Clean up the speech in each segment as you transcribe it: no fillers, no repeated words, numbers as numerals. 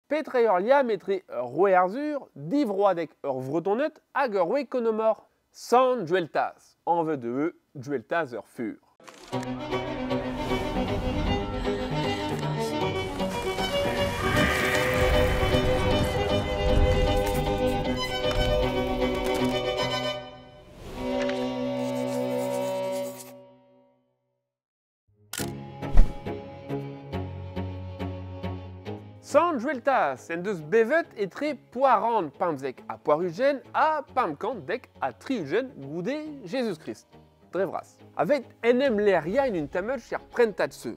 Petreier liam etre roe arzur, divroadek vretonnet hag roe konomor. San dueltaz, en veut de eux, dueltaz fur. San dueltaz, en deus bevet etre poarant pamzek a poarugen a pamkant dek a triugen goude Jésus-Christ. Drevras. Avet enem leria in un tamet cher prentat se.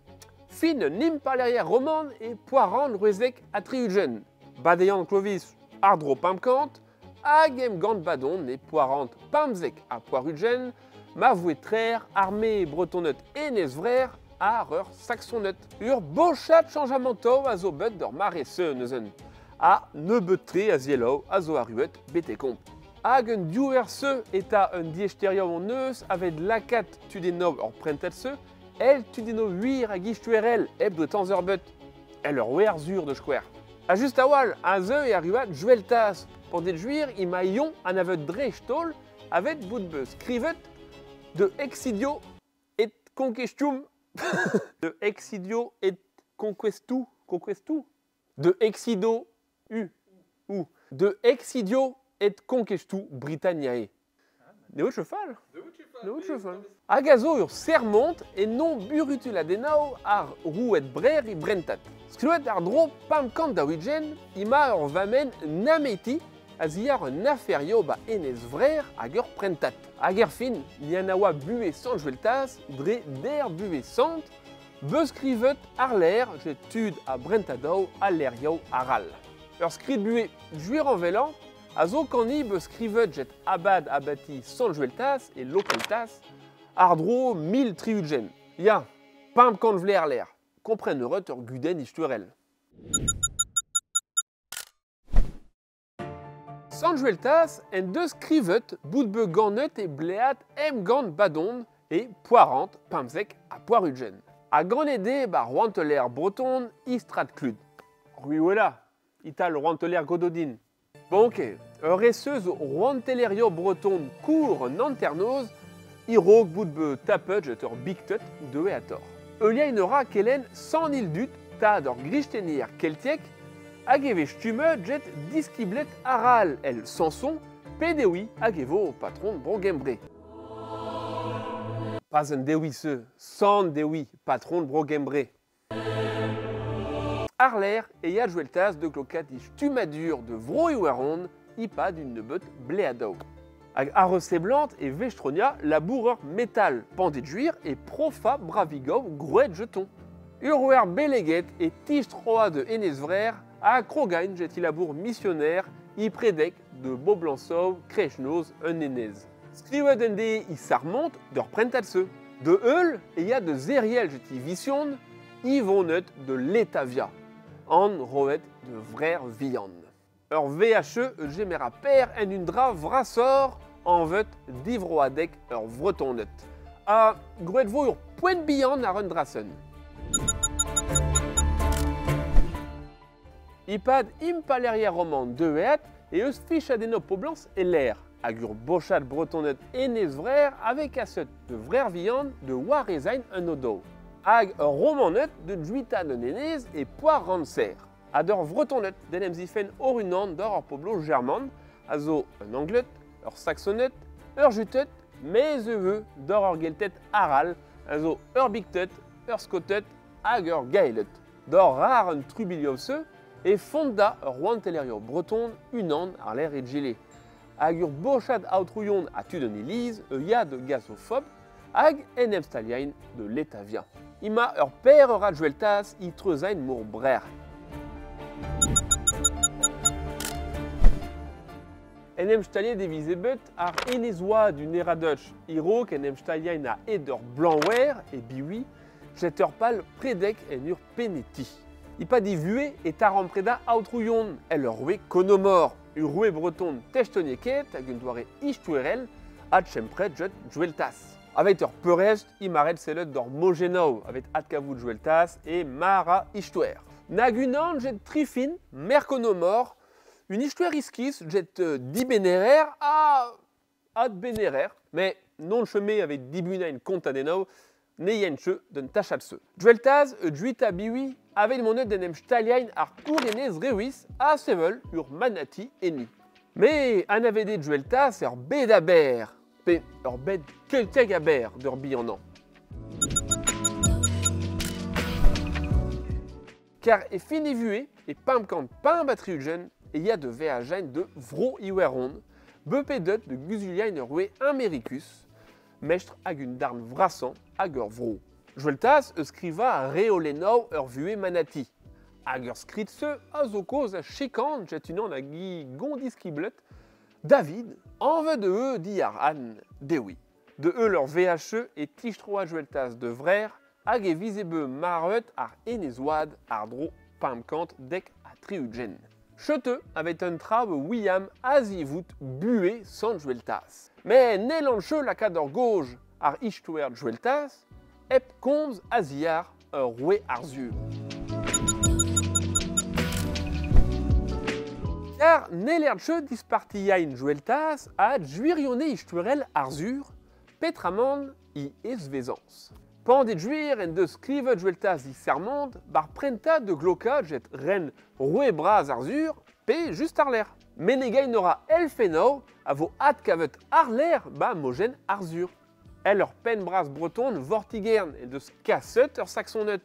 Fin nim paleria roman e poarant ruezek a triugen. Badeian clovis ardro pamkant, hag em gant badon e poarant pamzek a poarugen, ma voetrer armé bretonnet enez vrer, a ur saxonnet. Ur bochat changeamento a zo bet d'ur mare se neuzen. A ne betre a zielo a zo a ruet bete komp. Hag un diouer se eta un diesterio on neus avet lakat tudeno ur prentet se, el tudeno huir a gistuerel eb de temps ur bet. El ur wer zur de skwer. A just a wal, a ze e a ruat jueltaz. Pour det juir, ima ion an avet dre stol avet bout be skrivet de exidio et conquestium. De exidio et conquestu. De exido u. De exidio et conquestu Britanniae. Ne oet cheval? Ne oet cheval. Agazo ur sermont et non burutula denao ar rouet brer i brentat. Skluet ar dro pamkant da wigen, ima ur vamen nameti a ziar un aferio ba enez vrer hag ur prentat. Hag er fin, lian a oa bue sant jueltaz, dre der bue sant, beus skrivet ar ler jet tud a brentadao a lerioù aral. Ur skrid bue juir an velan, a zo kani beus skrivet jet abad abati sant jueltaz e lokeltaz, ar dro 1000 triugen. Ya, pamkant vler ler, kompreneret ur guden istuerel. Sant jueltaz en deus skrivet bout be gannet e bleat em gant badon e poarant pamzek a poarugen. A granede ba roanteler breton istrat klud. Ruiwela, ital roanteler gododin. Bonke, ur esseuz roantelerio breton kour nanternoz, irog bout be tapet jet ur bigtet de e ator. Eulia inora kelen 100 000 dut tad ur glistenir keltiek, hag eve stumet jet diskiblet aral el Samson, pedewi hag evo patron brogembre. Pas un dewi se, sant dewi, patron brogembre. Ar ler e ya jueltaz de klokat i stumadur de vroiouaron, ipa d'une nebeut bleadao. Hag arrese blant e vestronia laboureur métal pandit juir e profa bravigov grouet jeton. Urwer beleget e tistroa de enez vrer, a krogain jet ilabour missionnaire i predek de Boblansov krechnoz un enez. Skrivet en de i sarmont d'ur prentat se. De eul e ya de zeriel jet i vision, i vonet de l'Etavia. An roet de vrer vian. Ur VHE gemera per en un dra vrasor en veut divroadek ur vretonnet. A grouet vo ur poent bihan ar un drasen. Ipad impaleria roman de eat e eus fichadeno poblans e l'air. Hag ur bochat bretonnet enez vrer avec aset de vrer vian de warezain un odo. Hag ur romanet de juita de enez e poar ranser. Ad ur vretonnet den em zifen orunan d'or ur poblo german, a zo un anglet, ur saxonnet, ur jutet, mez eveu d'or ur geltet aral, a zo ur bigtet, ur skotet hag ur gaelet. D'or rar un trubiliov se, e fonda ur roantelerio breton unan ar ler e gile. Hag ur bochat aotrouion a tud un eliz, ya de gasofob, hag en em staliain de l'Etavia. Ima ur per ur a jueltaz i treuzain mour brer. En em staliet e vizebet ar enezoa d'un era Dutch, irok en em staliain a eder blanwer e biwi, jet ur pal predek en ur peneti. Ipa di vue et taran preda aotrouion, el ur roue konomor, ur roue breton techtonieket hag un doare istuerel, ad chempret jet jueltaz. Avet ur peurest, imaret sellet d'or mogenau, avet ad kavout jueltaz e mara istuer. Nagunan jet trifin, merconomor, une histoire iskis jet dibenerer à ad benerer, mais non chemin avec dibuna une contadenau, ne yenche d'un tachatse. Dweltaz, juita biwi, avec mon d'un staliain ar courenez rewis à sevel ur manati eni. Mais an avede dweltaz ur bed a ber, pe ur bed kelteg a ber d'ur bianan. Car e fini vue et pamkant pam batriugen et y a de veagen de vro iweron, bepedot de guzuliain ur americus, mestre hag un darn vrasan hag ur vro. Jweltaz skriva reolenau ur vue manati. Hag ur skritse a zo koz a chekant jet unan a gi gondiskiblet David en veut de di ar an dewi. De leur VHE et tichtroa Jweltaz de vrer hag e vizebe marret ar enezoad ar dro pamkant dek a triugen. Chete avait un trabe William azivout bué sans Jweltaz. Mais nelanche la cador gauche ar ichtouer Jweltaz, ep komz aziar ur roué arzur. Car nelerche dispartiain Jweltaz a juirionné ichtouerel arzur, petramand i esvezans. Pandet juir en de skrive Jweltaz i sermond, bar prenta de gloka jet ren roué bras arzur, pe just ar l'air. Menegain n'aura elfeno a vo hat kavet ar l'air ba mogen arzur. El ur pen bras breton vortigern et de skasset ur saxonnet.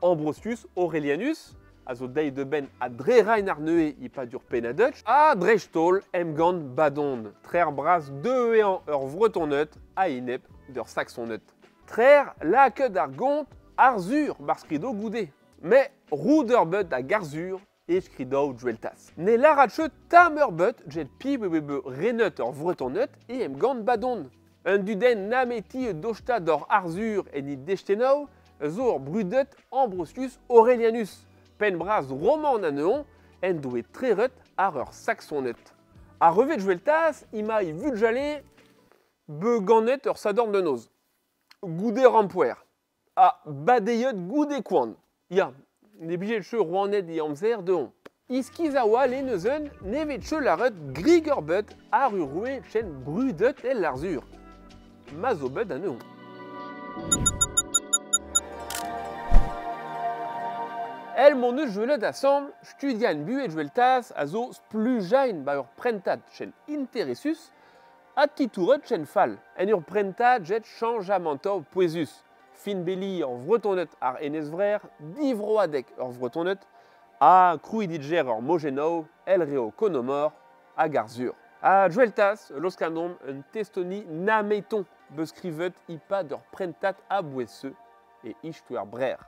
Ambrosius Aurelianus, a zo dei de ben a drerain ar neue i pa dur pen a Dutch, a drejtol emgant badon, trer bras deean ur vretonnet a inep d'ur saxonnet. Trer la ket ar gont arzur bar skrido goude. Mais rouderbut a garzur et skrido Jweltaz. Ne laratche tamerbut jet pi bebebe renet ur vretonnet et emgant badon. Un duden nameti dochta d'or arzur et ni dechtenau, zo ur brudet Ambrosius Aurelianus. Pen bras roman aneon, en doe treret ar ur saxonnet. A revet Jweltaz, ima i vujale be gannet ur sadorn de noz. Goude rampuer. A badeyet goude kwan. Ya, ne bijetche rouanet i amzer de on. Iskizawa le neuzen nevetche laret grigerbut ar ur roue chen brudet el larzur. Mazobud a neon. El mon eus jwelet assemble, studian buet Jweltaz a zo splujain ba ur prentat chen interessus, a titouret chen fall. En ur prentat jet changeamento poesus. Fin belli ur vretonnet ar enesvrer, divroadek ur vretonnet, a krouididger ur mogenou, el reo konomor, a garzur. A Jweltaz, loskanom, un testoni nameton, beskrivet ipa d'ur prentat a bouesseux et ichtouer brer.